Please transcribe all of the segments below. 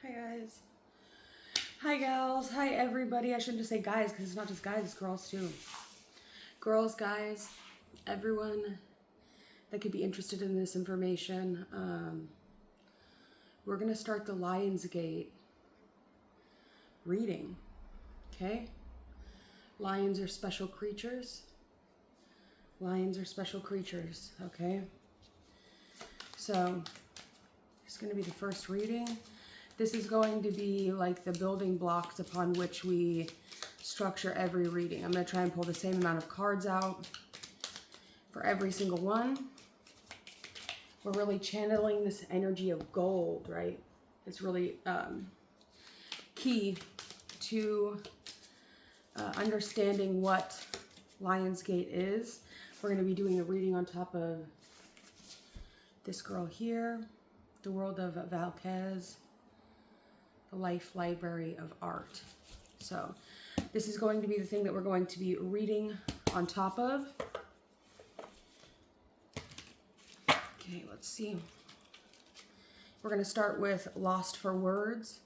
Hi guys. Hi gals. Hi everybody. I shouldn't just say guys because it's not just guys, it's girls too. Girls, guys, everyone that could be interested in this information. We're going to start the Lionsgate reading. Okay? Lions are special creatures. Lions are special creatures. Okay? So, it's going to be the first reading. This is going to be like the building blocks upon which we structure every reading. I'm going to try and pull the same amount of cards out for every single one. We're really channeling this energy of gold, right? It's really key to understanding what Lionsgate is. We're going to be doing a reading on top of this girl here, the world of Valquez, the Life Library of Art. So this is going to be the thing that we're going to be reading on top of. Okay, let's see. We're going to start with Lost for Words.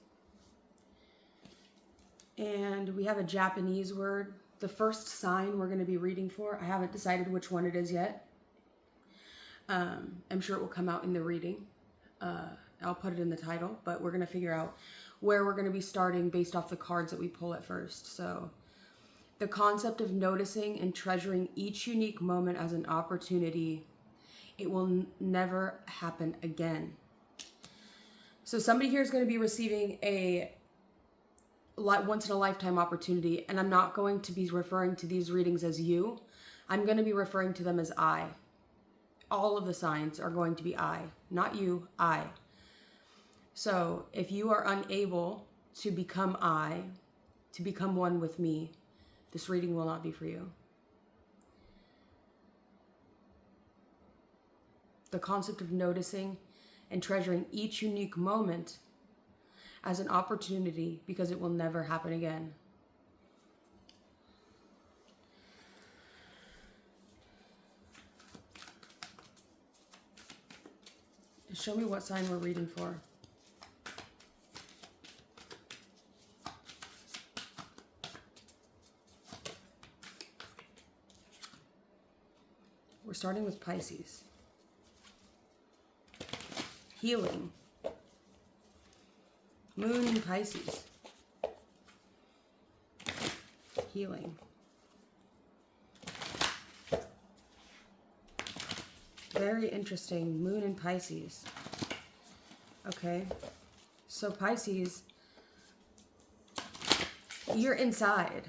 And we have a Japanese word. The first sign we're going to be reading for, I haven't decided which one it is yet. I'm sure it will come out in the reading. I'll put it in the title, but we're going to figure out where we're going to be starting based off the cards that we pull at first. So, the concept of noticing and treasuring each unique moment as an opportunity. It will never happen again. So somebody here is going to be receiving a once-in-a-lifetime opportunity, and I'm not going to be referring to these readings as you. I'm going to be referring to them as I. All of the signs are going to be I, not you, I. So if you are unable to become I, to become one with me, this reading will not be for you. The concept of noticing and treasuring each unique moment as an opportunity because it will never happen again. Show me what sign we're reading for. We're starting with Pisces. Healing. Moon in Pisces. Healing. Very interesting. Moon in Pisces. Okay. So Pisces, you're inside.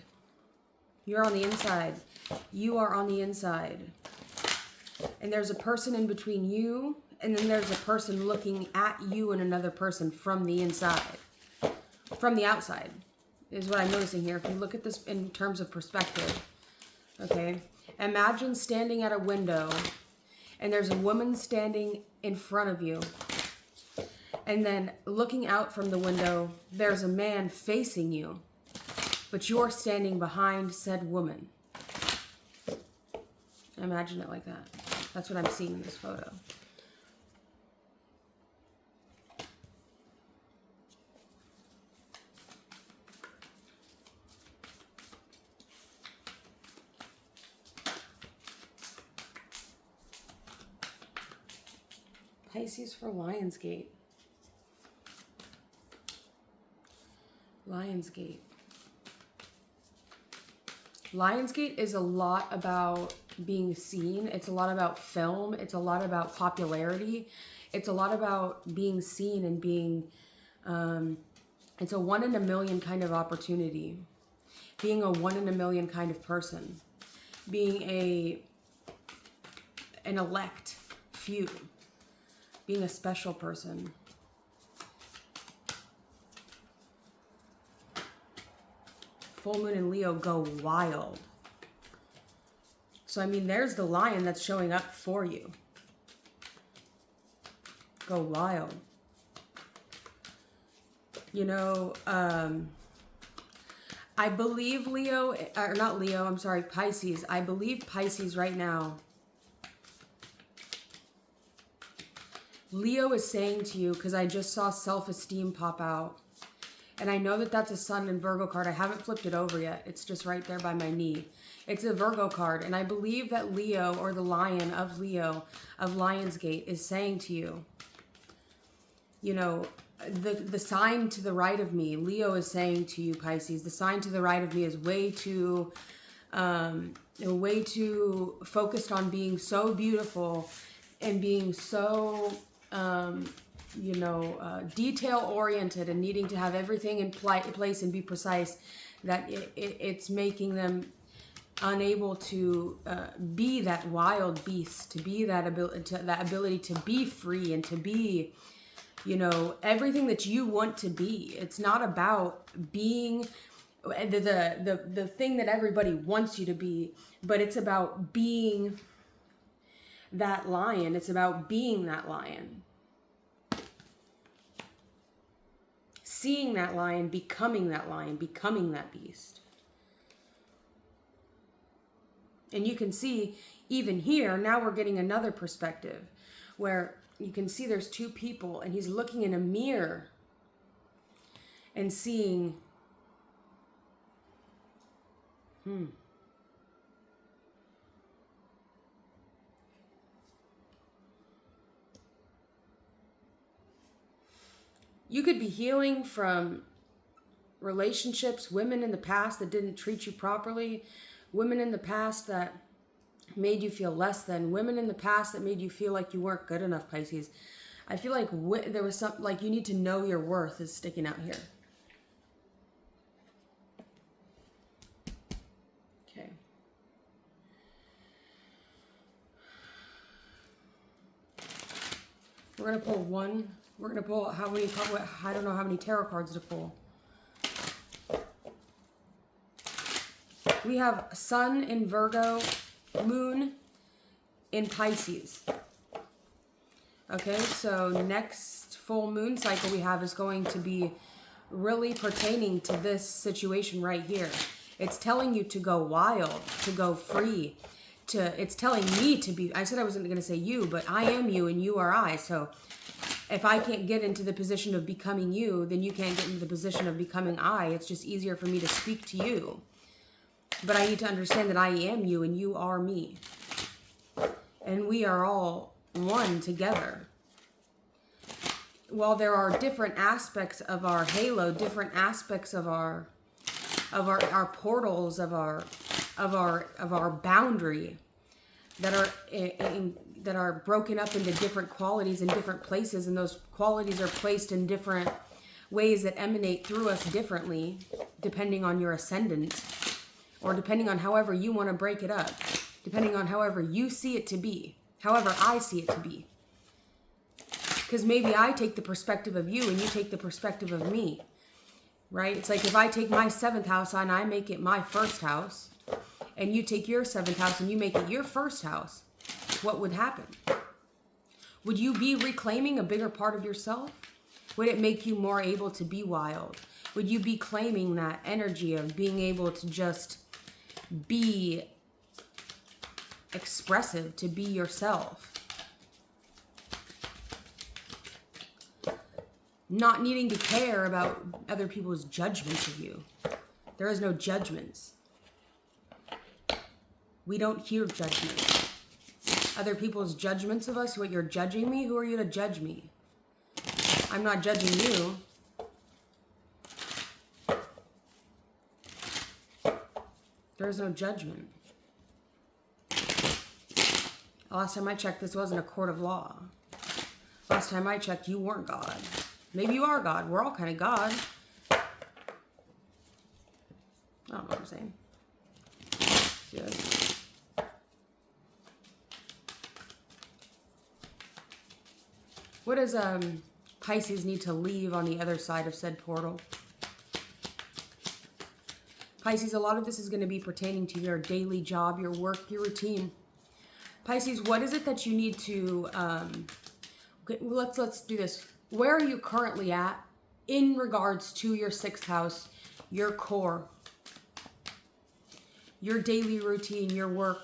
You're on the inside. You are on the inside. And there's a person in between you, and then there's a person looking at you and another person from the inside. From the outside is what I'm noticing here. If you look at this in terms of perspective, okay? Imagine standing at a window, and there's a woman standing in front of you. And then looking out from the window, there's a man facing you, but you're standing behind said woman. Imagine it like that. That's what I'm seeing in this photo. Pisces for Lionsgate. Lionsgate. Lionsgate is a lot about being seen. It's a lot about film. It's a lot about popularity. It's a lot about being seen and being, it's a 1 in a million kind of opportunity. Being a 1 in a million kind of person. Being an elect few. Being a special person. Full moon and Leo go wild. So, I mean, there's the lion that's showing up for you. Go wild. You know, I believe Leo, or not Leo, I'm sorry, Pisces. I believe Pisces right now Leo is saying to you, because I just saw self-esteem pop out. And I know that that's a Sun and Virgo card. I haven't flipped it over yet. It's just right there by my knee. It's a Virgo card. And I believe that Leo, or the lion of Leo, of Lionsgate, is saying to you, you know, the sign to the right of me, Leo is saying to you, Pisces, the sign to the right of me is way too focused on being so beautiful and being so, detail-oriented and needing to have everything in place and be precise, that it's making them unable to be that wild beast, to be that ability to be free and to be, you know, everything that you want to be. It's not about being the thing that everybody wants you to be, but it's about being that lion. It's about being that lion. Seeing that lion, becoming that beast. And you can see, even here, now we're getting another perspective where you can see there's two people and he's looking in a mirror and seeing, You could be healing from relationships, women in the past that didn't treat you properly, women in the past that made you feel less than, women in the past that made you feel like you weren't good enough, Pisces. I feel like there was something like you need to know your worth is sticking out here. Okay. We're going to pull one. We're going to pull how many, I don't know how many tarot cards to pull. We have Sun in Virgo, Moon in Pisces. Okay, so next full moon cycle we have is going to be really pertaining to this situation right here. It's telling you to go wild, to go free, it's telling me to be, I said I wasn't going to say you, but I am you and you are I. So if I can't get into the position of becoming you, then you can't get into the position of becoming I. It's just easier for me to speak to you. But I need to understand that I am you and you are me. And we are all one together. While there are different aspects of our halo, different aspects of our portals, of our boundary that are broken up into different qualities in different places, and those qualities are placed in different ways that emanate through us differently, depending on your ascendant, or depending on however you want to break it up, depending on however you see it to be, however I see it to be. Because maybe I take the perspective of you and you take the perspective of me, right? It's like if I take my 7th house and I make it my 1st house, and you take your 7th house and you make it your 1st house, what would happen? Would you be reclaiming a bigger part of yourself? Would it make you more able to be wild? Would you be claiming that energy of being able to just be expressive, to be yourself? Not needing to care about other people's judgments of you. There is no judgments. We don't hear judgments. Other people's judgments of us, what you're judging me, who are you to judge me? I'm not judging you. There is no judgment. Last time I checked, this wasn't a court of law. Last time I checked, you weren't God. Maybe you are God. We're all kind of God. I don't know what I'm saying. See this? What does Pisces need to leave on the other side of said portal? Pisces, a lot of this is going to be pertaining to your daily job, your work, your routine. Pisces, what is it that you need to... okay, let's do this. Where are you currently at in regards to your 6th house, your core, your daily routine, your work?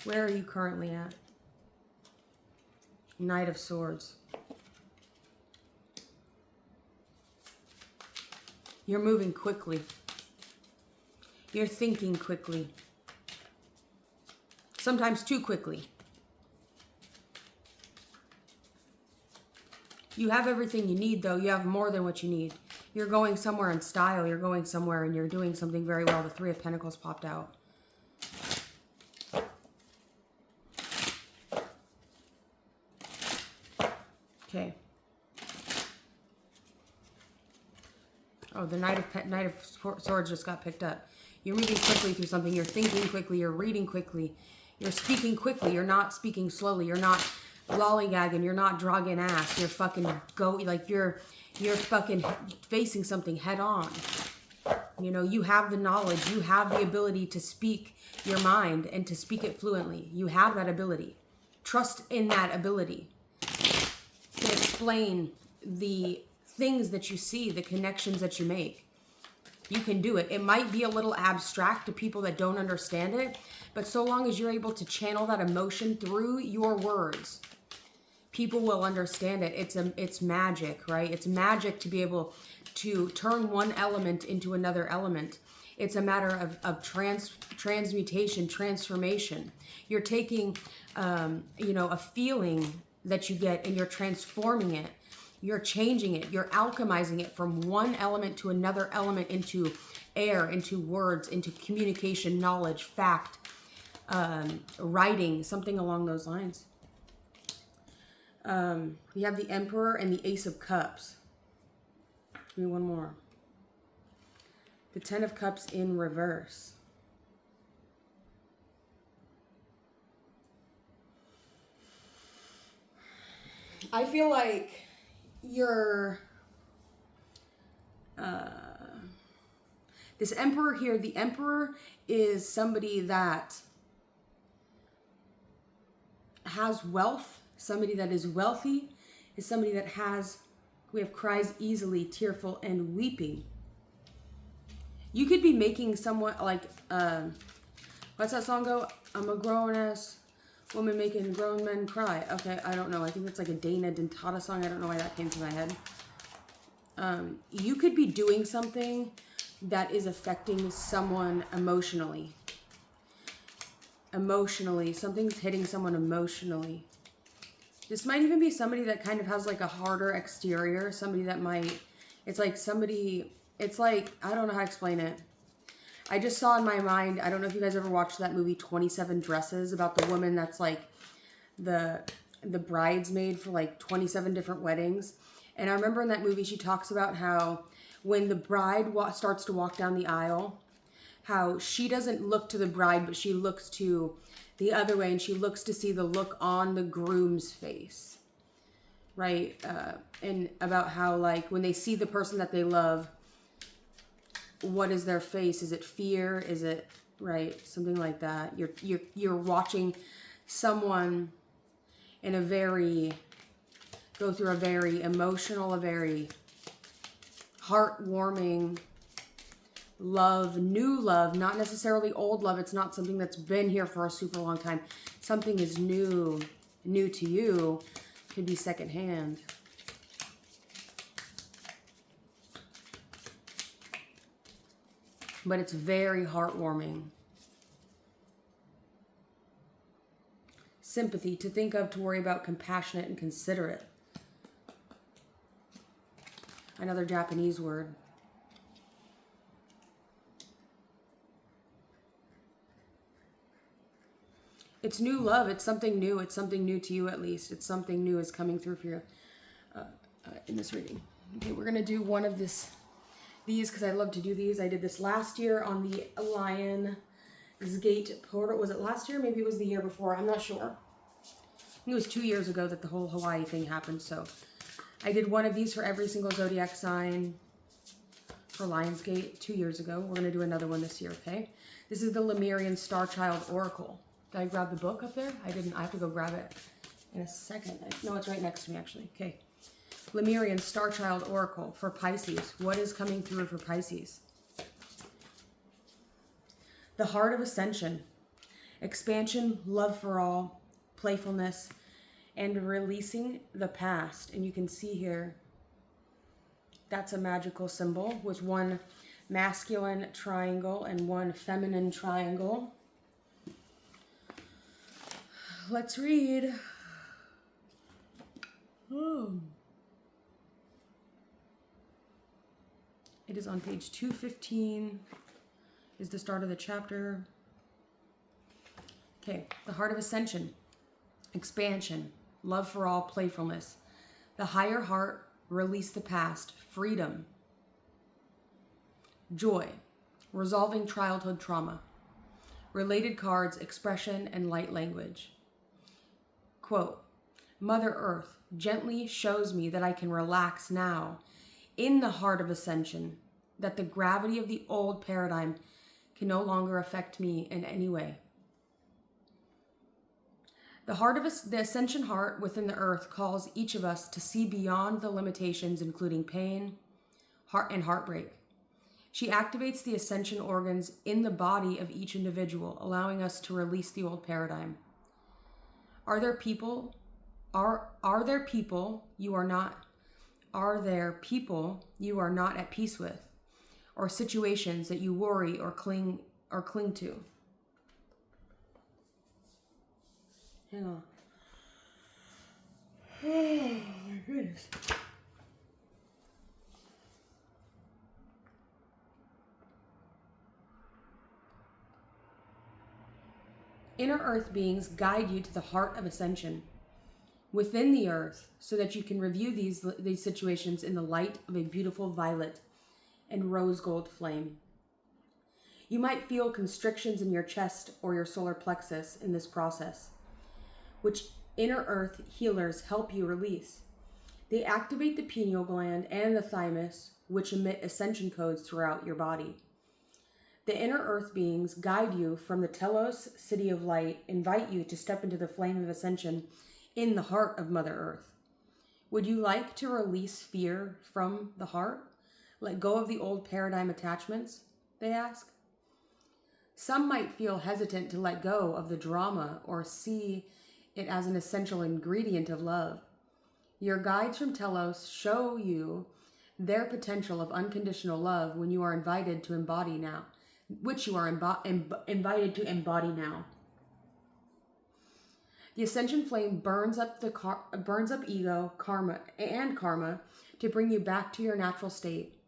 Where are you currently at? Knight of Swords. You're moving quickly. You're thinking quickly. Sometimes too quickly. You have everything you need, though. You have more than what you need. You're going somewhere in style. You're going somewhere and you're doing something very well. The Three of Pentacles popped out. Okay. Oh, the Knight of Swords just got picked up. You're moving quickly through something. You're thinking quickly. You're reading quickly. You're speaking quickly. You're not speaking slowly. You're not lollygagging. You're not dragging ass. You're fucking you're fucking facing something head on. You know, you have the knowledge. You have the ability to speak your mind and to speak it fluently. You have that ability. Trust in that ability to explain the things that you see, the connections that you make. You can do it. It might be a little abstract to people that don't understand it, but so long as you're able to channel that emotion through your words, people will understand it. It's magic, right? It's magic to be able to turn one element into another element. It's a matter of transmutation, transformation. You're taking, a feeling that you get and you're transforming it. You're changing it. You're alchemizing it from one element to another element, into air, into words, into communication, knowledge, fact, writing, something along those lines. You have the Emperor and the Ace of Cups. Give me one more. The Ten of Cups in reverse. I feel like you're this Emperor here. The Emperor is somebody that has wealth. Somebody that is wealthy is somebody that has, we have cries easily, tearful, and weeping. You could be making someone like, what's that song go? I'm a grown-ass woman making grown men cry. Okay, I don't know. I think it's like a Dana Dentata song. I don't know why that came to my head. You could be doing something that is affecting someone emotionally. Emotionally. Something's hitting someone emotionally. This might even be somebody that kind of has like a harder exterior. Somebody that might, it's like, I don't know how to explain it. I just saw in my mind, I don't know if you guys ever watched that movie 27 Dresses, about the woman that's like the bridesmaid for like 27 different weddings. And I remember in that movie she talks about how when the bride starts to walk down the aisle, how she doesn't look to the bride, but she looks to the other way, and she looks to see the look on the groom's face, right? And about how, like, when they see the person that they love, what is their face? Is it fear? Is it, right? Something like that. You're watching someone go through a very emotional, a very heartwarming love, new love, not necessarily old love. It's not something that's been here for a super long time. Something is new to you. Could be secondhand. But it's very heartwarming. Sympathy, to think of, to worry about, compassionate and considerate. Another Japanese word. It's new love. It's something new. It's something new to you, at least. It's something new is coming through for you in this reading. Okay, we're going to do one of these because I love to do these. I did this last year on the Lion's Gate portal. Was it last year? Maybe it was the year before. I'm not sure. I think it was 2 years ago that the whole Hawaii thing happened. So I did one of these for every single zodiac sign for Lion's Gate 2 years ago. We're going to do another one this year, okay? This is the Lemurian Star Child Oracle. Did I grab the book up there? I didn't. I have to go grab it in a second. No, it's right next to me, actually. Okay. Lemurian Star Child Oracle for Pisces. What is coming through for Pisces? The Heart of Ascension. Expansion, love for all, playfulness, and releasing the past. And you can see here, that's a magical symbol with one masculine triangle and one feminine triangle. Let's read. It is on page 215, is the start of the chapter. Okay, the heart of ascension, expansion, love for all, playfulness. The higher heart, release the past, freedom. Joy, resolving childhood trauma. Related cards, expression and light language. Quote, Mother Earth gently shows me that I can relax now in the heart of ascension, that the gravity of the old paradigm can no longer affect me in any way. The heart of the ascension heart within the earth calls each of us to see beyond the limitations, including pain, heart, and heartbreak. She activates the ascension organs in the body of each individual, allowing us to release the old paradigm. Are there people you are not at peace with, or situations that you worry or cling to? Hang on. Oh my goodness. Inner earth beings guide you to the heart of ascension within the earth so that you can review these situations in the light of a beautiful violet and rose gold flame. You might feel constrictions in your chest or your solar plexus in this process, which inner earth healers help you release. They activate the pineal gland and the thymus, which emit ascension codes throughout your body. The inner earth beings guide you from the Telos city of light, invite you to step into the flame of ascension in the heart of Mother Earth. Would you like to release fear from the heart? Let go of the old paradigm attachments? They ask. Some might feel hesitant to let go of the drama or see it as an essential ingredient of love. Your guides from Telos show you their potential of unconditional love when you are invited to embody now, which you are invited to embody now. The ascension flame burns up ego, karma to bring you back to your natural state.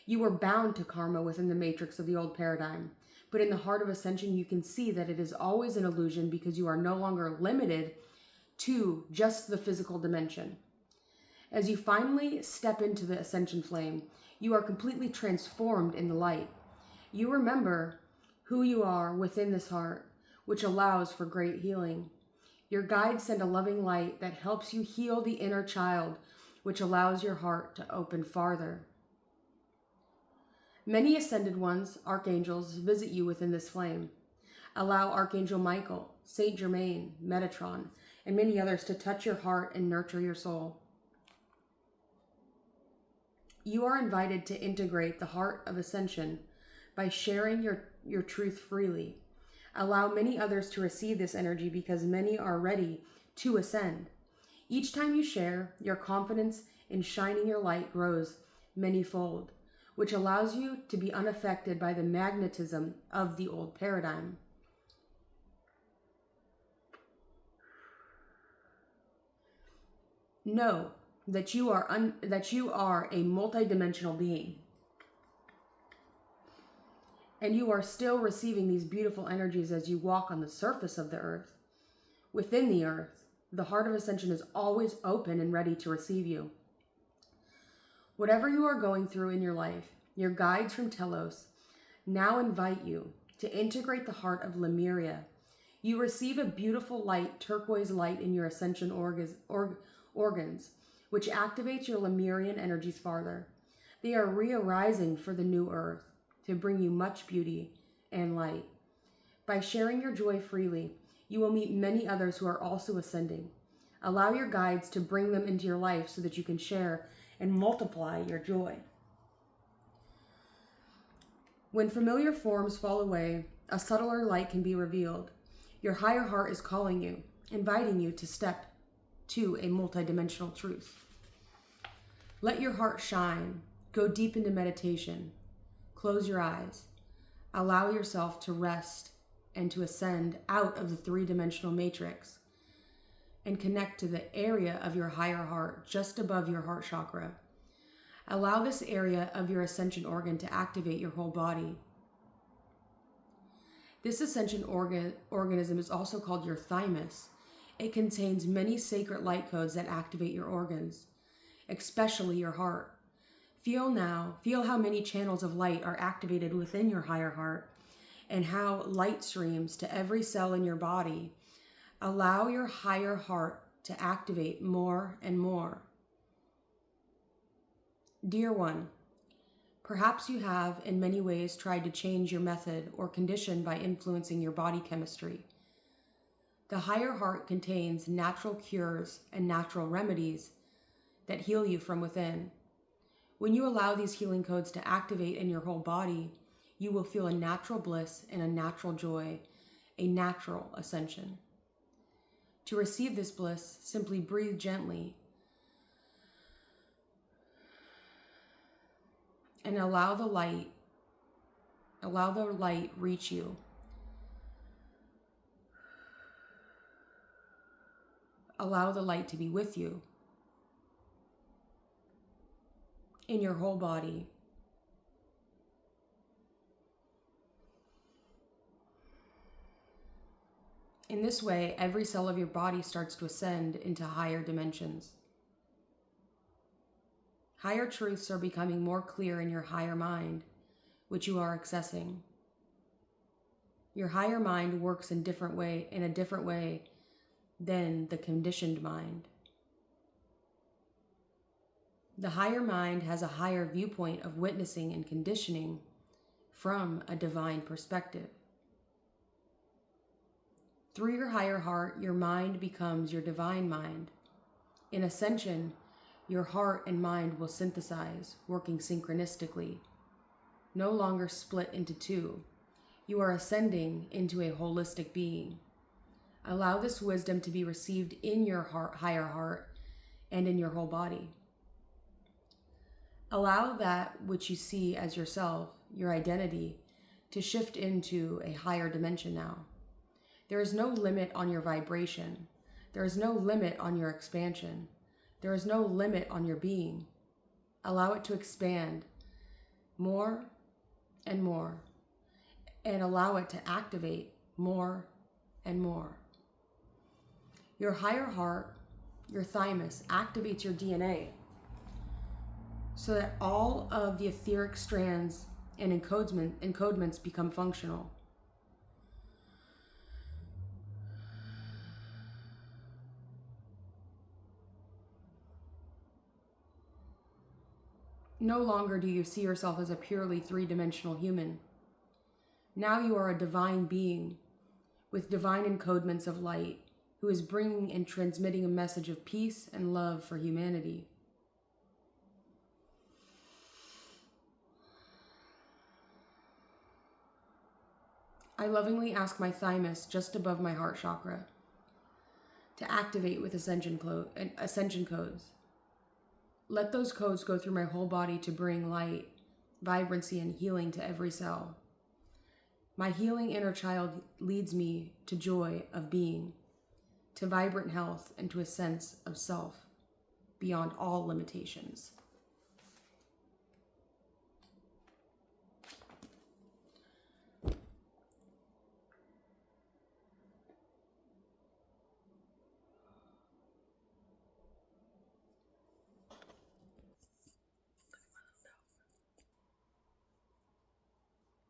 You were bound to karma within the matrix of the old paradigm, but in the heart of ascension, you can see that it is always an illusion because you are no longer limited to just the physical dimension. As you finally step into the ascension flame, you are completely transformed in the light. You remember who you are within this heart, which allows for great healing. Your guides send a loving light that helps you heal the inner child, which allows your heart to open farther. Many ascended ones, archangels, visit you within this flame. Allow Archangel Michael, Saint Germain, Metatron, and many others to touch your heart and nurture your soul. You are invited to integrate the heart of ascension by sharing your truth freely. Allow many others to receive this energy because many are ready to ascend. Each time you share, your confidence in shining your light grows many-fold, which allows you to be unaffected by the magnetism of the old paradigm. Know that you are a multidimensional being. And you are still receiving these beautiful energies as you walk on the surface of the earth. Within the earth, the heart of ascension is always open and ready to receive you. Whatever you are going through in your life, your guides from Telos now invite you to integrate the heart of Lemuria. You receive a beautiful light, turquoise light in your ascension organs, which activates your Lemurian energies farther. They are re-arising for the new earth, to bring you much beauty and light. By sharing your joy freely, you will meet many others who are also ascending. Allow your guides to bring them into your life so that you can share and multiply your joy. When familiar forms fall away, a subtler light can be revealed. Your higher heart is calling you, inviting you to step to a multidimensional truth. Let your heart shine. Go deep into meditation. Close your eyes. Allow yourself to rest and to ascend out of the three-dimensional matrix and connect to the area of your higher heart just above your heart chakra. Allow this area of your ascension organ to activate your whole body. This ascension organism is also called your thymus. It contains many sacred light codes that activate your organs, especially your heart. Feel how many channels of light are activated within your higher heart and how light streams to every cell in your body. Allow your higher heart to activate more and more. Dear one, perhaps you have in many ways tried to change your method or condition by influencing your body chemistry. The higher heart contains natural cures and natural remedies that heal you from within. When you allow these healing codes to activate in your whole body, you will feel a natural bliss and a natural joy, a natural ascension. To receive this bliss, simply breathe gently and allow the light reach you. Allow the light to be with you in your whole body. In this way, every cell of your body starts to ascend into higher dimensions. Higher truths are becoming more clear in your higher mind, which you are accessing. Your higher mind works in a different way than the conditioned mind. The higher mind has a higher viewpoint of witnessing and conditioning from a divine perspective. Through your higher heart, your mind becomes your divine mind. In ascension, your heart and mind will synthesize, working synchronistically, no longer split into two. You are ascending into a holistic being. Allow this wisdom to be received in your higher heart and in your whole body. Allow that which you see as yourself, your identity, to shift into a higher dimension now. There is no limit on your vibration. There is no limit on your expansion. There is no limit on your being. Allow it to expand more and more, and allow it to activate more and more. Your higher heart, your thymus, activates your DNA so that all of the etheric strands and encodements become functional. No longer do you see yourself as a purely three-dimensional human. Now you are a divine being with divine encodements of light who is bringing and transmitting a message of peace and love for humanity. I lovingly ask my thymus just above my heart chakra to activate with ascension codes. Let those codes go through my whole body to bring light, vibrancy, and healing to every cell. My healing inner child leads me to joy of being, to vibrant health, and to a sense of self beyond all limitations.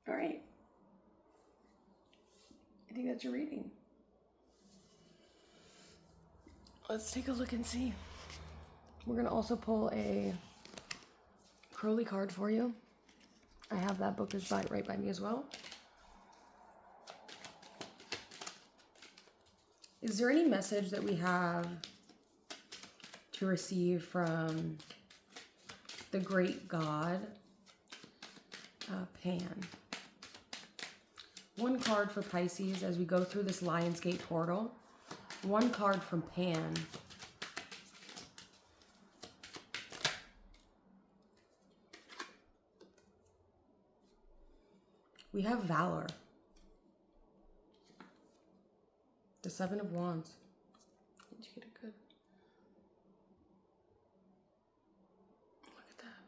All right. I think that's your reading. Let's take a look and see. We're going to also pull a Crowley card for you. I have that book is right by me as well. Is there any message that we have to receive from the great god, Pan? One card for Pisces as we go through this Lionsgate portal. One card from Pan We have valor. The Seven of Wands. Did you get it good? Look at that.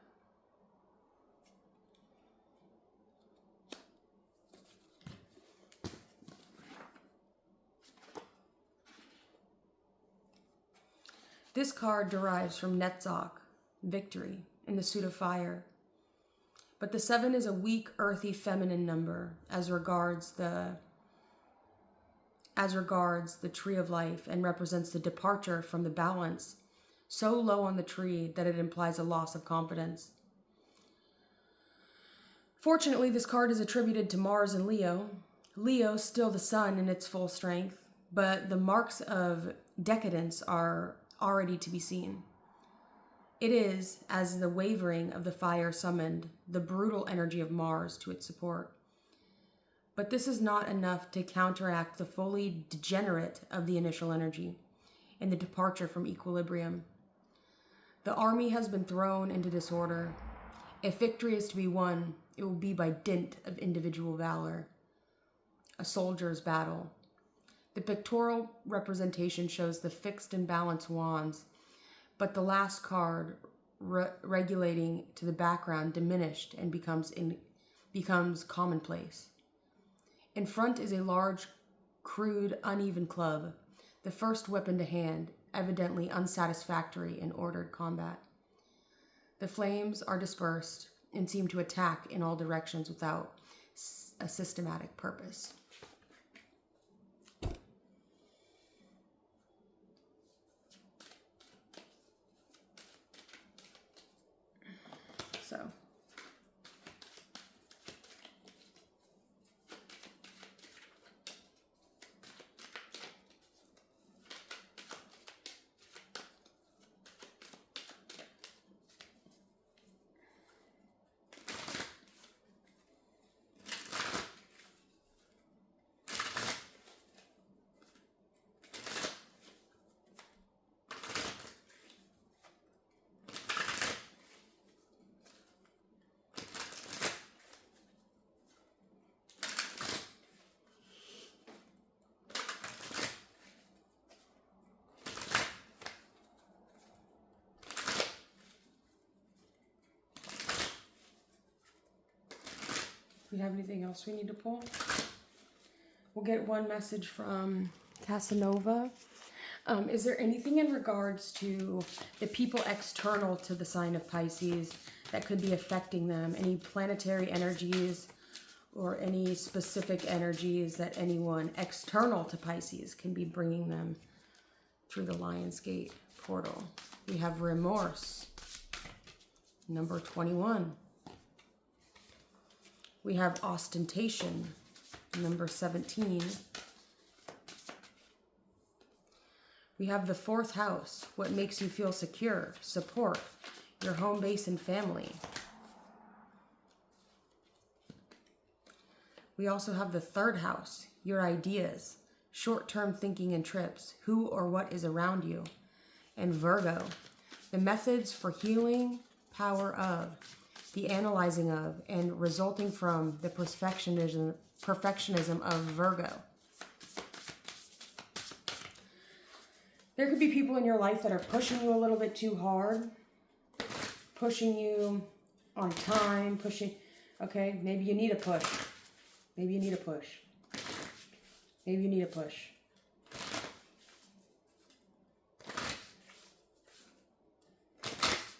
This card derives from Netzach, victory, in the suit of fire. But the 7 is a weak, earthy, feminine number as regards the tree of life, and represents the departure from the balance so low on the tree that it implies a loss of confidence. Fortunately, this card is attributed to Mars and Leo. Leo, still the sun in its full strength, but the marks of decadence are already to be seen. It is, as the wavering of the fire summoned the brutal energy of Mars to its support. But this is not enough to counteract the fully degenerate of the initial energy and the departure from equilibrium. The army has been thrown into disorder. If victory is to be won, it will be by dint of individual valor. A soldier's battle. The pictorial representation shows the fixed and balanced wands, but the last card, regulating to the background, diminished and becomes commonplace. In front is a large, crude, uneven club, the first weapon to hand, evidently unsatisfactory in ordered combat. The flames are dispersed and seem to attack in all directions without a systematic purpose. So, do we have anything else we need to pull? We'll get one message from Casanova. Is there anything in regards to the people external to the sign of Pisces that could be affecting them? Any planetary energies or any specific energies that anyone external to Pisces can be bringing them through the Lion's Gate portal? We have remorse, number 21. We have ostentation, number 17. We have the 4th house, what makes you feel secure, support, your home base and family. We also have the 3rd house, your ideas, short-term thinking and trips, who or what is around you. And Virgo, the methods for healing, power of, the analyzing of, and resulting from the perfectionism of Virgo. There could be people in your life that are pushing you a little bit too hard, pushing you on time, okay, maybe you need a push. Maybe you need a push. Maybe you need a push.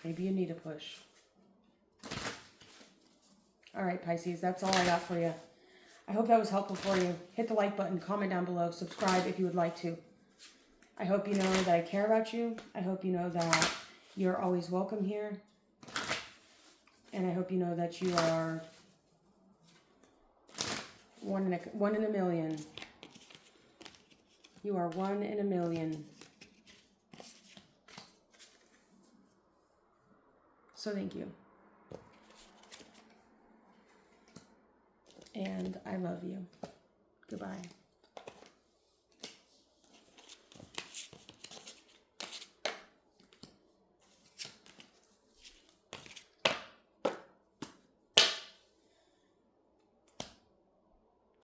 Maybe you need a push. All right, Pisces, that's all I got for you. I hope that was helpful for you. Hit the like button, comment down below, subscribe if you would like to. I hope you know that I care about you. I hope you know that you're always welcome here. And I hope you know that you are one in a million. You are 1 in a million. So thank you. And I love you. Goodbye.